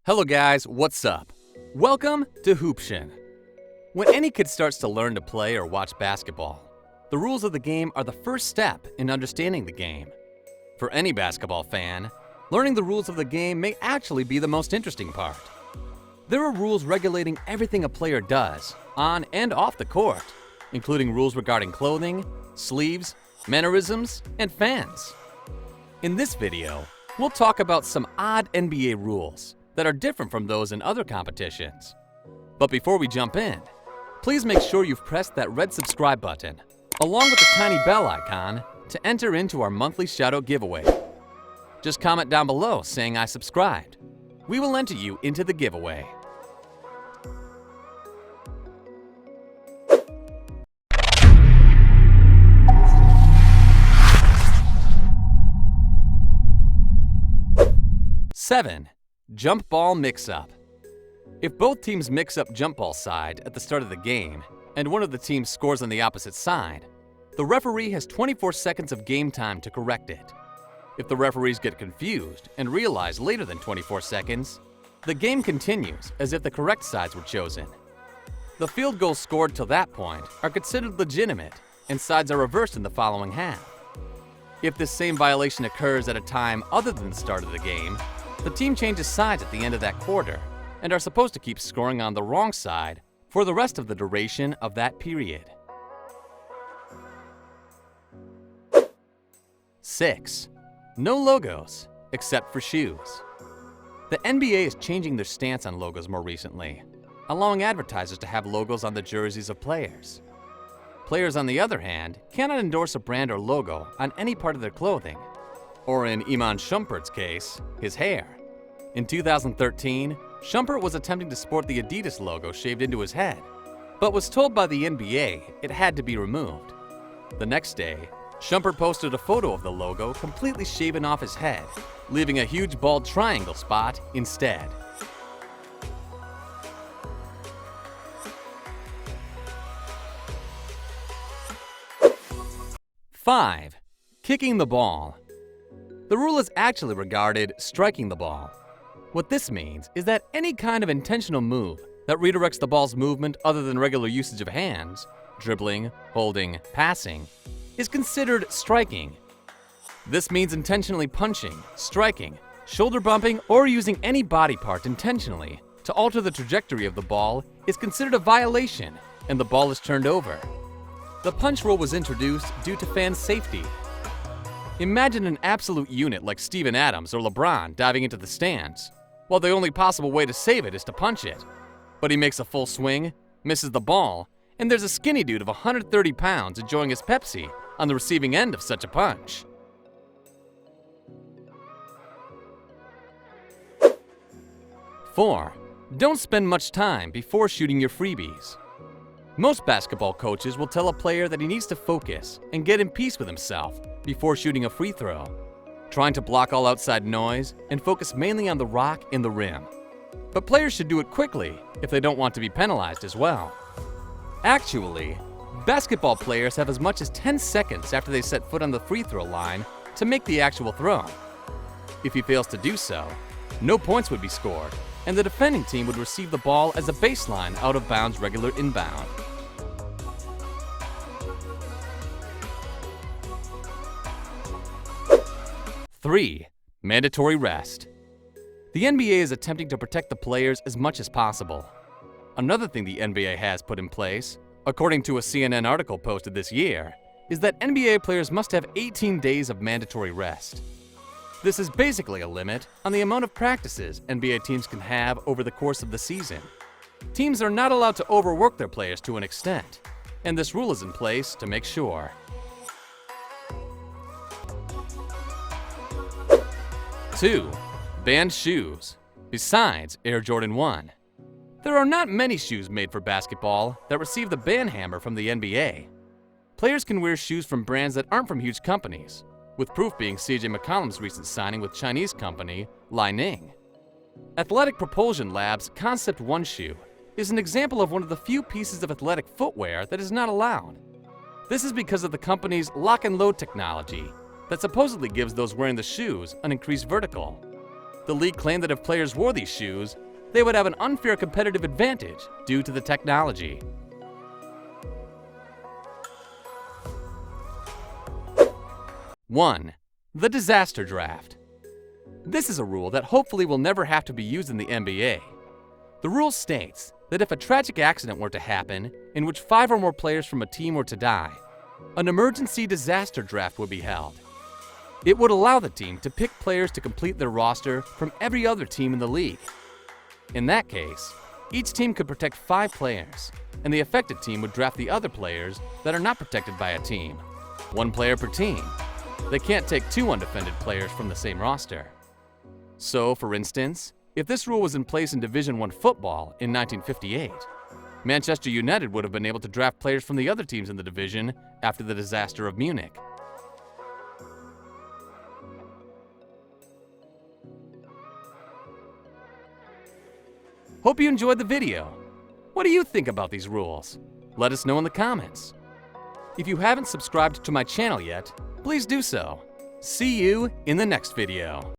Hello guys, what's up? Welcome to Hooption. When any kid starts to learn to play or watch basketball, the rules of the game are the first step in understanding the game. For any basketball fan, learning the rules of the game may actually be the most interesting part. There are rules regulating everything a player does, on and off the court, including rules regarding clothing, sleeves, mannerisms, and fans. In this video, we'll talk about some odd NBA rules that are different from those in other competitions. But before we jump in, please make sure you've pressed that red subscribe button, along with the tiny bell icon, to enter into our monthly shoutout giveaway. Just comment down below saying I subscribed. We will enter you into the giveaway. Seven. Jump ball mix-up. If both teams mix up jump ball side at the start of the game, and one of the teams scores on the opposite side, the referee has 24 seconds of game time to correct it. If the referees get confused and realize later than 24 seconds, the game continues as if the correct sides were chosen. The field goals scored till that point are considered legitimate, and sides are reversed in the following half. If this same violation occurs at a time other than the start of the game, the team changes sides at the end of that quarter and are supposed to keep scoring on the wrong side for the rest of the duration of that period. 6. No logos, except for shoes. The NBA is changing their stance on logos more recently, allowing advertisers to have logos on the jerseys of players. Players, on the other hand, cannot endorse a brand or logo on any part of their clothing, or in Iman Shumpert's case, his hair. In 2013, Shumpert was attempting to sport the Adidas logo shaved into his head, but was told by the NBA it had to be removed. The next day, Shumpert posted a photo of the logo completely shaven off his head, leaving a huge bald triangle spot instead. Five. Kicking the ball. The rule is actually regarded striking the ball. What this means is that any kind of intentional move that redirects the ball's movement other than regular usage of hands, dribbling, holding, passing, is considered striking. This means intentionally punching, striking, shoulder bumping, or using any body part intentionally to alter the trajectory of the ball is considered a violation, and the ball is turned over. The punch rule was introduced due to fan safety. Imagine an absolute unit like Steven Adams or LeBron diving into the stands. Well, the only possible way to save it is to punch it. But he makes a full swing, misses the ball, and there's a skinny dude of 130 pounds enjoying his Pepsi on the receiving end of such a punch. 4. Don't spend much time before shooting your freebies. Most basketball coaches will tell a player that he needs to focus and get in peace with himself before shooting a free throw, trying to block all outside noise and focus mainly on the rock and the rim. But players should do it quickly if they don't want to be penalized as well. Actually, basketball players have as much as 10 seconds after they set foot on the free throw line to make the actual throw. If he fails to do so, no points would be scored, and the defending team would receive the ball as a baseline out of bounds regular inbound. 3. Mandatory rest. The NBA is attempting to protect the players as much as possible. Another thing the NBA has put in place, according to a CNN article posted this year, is that NBA players must have 18 days of mandatory rest. This is basically a limit on the amount of practices NBA teams can have over the course of the season. Teams are not allowed to overwork their players to an extent, and this rule is in place to make sure. 2. Banned shoes, besides Air Jordan 1. There are not many shoes made for basketball that receive the ban hammer from the NBA. Players can wear shoes from brands that aren't from huge companies, with proof being CJ McCollum's recent signing with Chinese company LiQWYD. Athletic Propulsion Labs Concept 1 shoe is an example of one of the few pieces of athletic footwear that is not allowed. This is because of the company's lock and load technology that supposedly gives those wearing the shoes an increased vertical. The league claimed that if players wore these shoes, they would have an unfair competitive advantage due to the technology. One, the disaster draft. This is a rule that hopefully will never have to be used in the NBA. The rule states that if a tragic accident were to happen in which 5 or more players from a team were to die, an emergency disaster draft would be held. It would allow the team to pick players to complete their roster from every other team in the league. In that case, each team could protect 5 players, and the affected team would draft the other players that are not protected by a team. 1 player per team. They can't take 2 undefended players from the same roster. So, for instance, if this rule was in place in Division I football in 1958, Manchester United would have been able to draft players from the other teams in the division after the disaster of Munich. Hope you enjoyed the video. What do you think about these rules? Let us know in the comments. If you haven't subscribed to my channel yet, please do so. See you in the next video.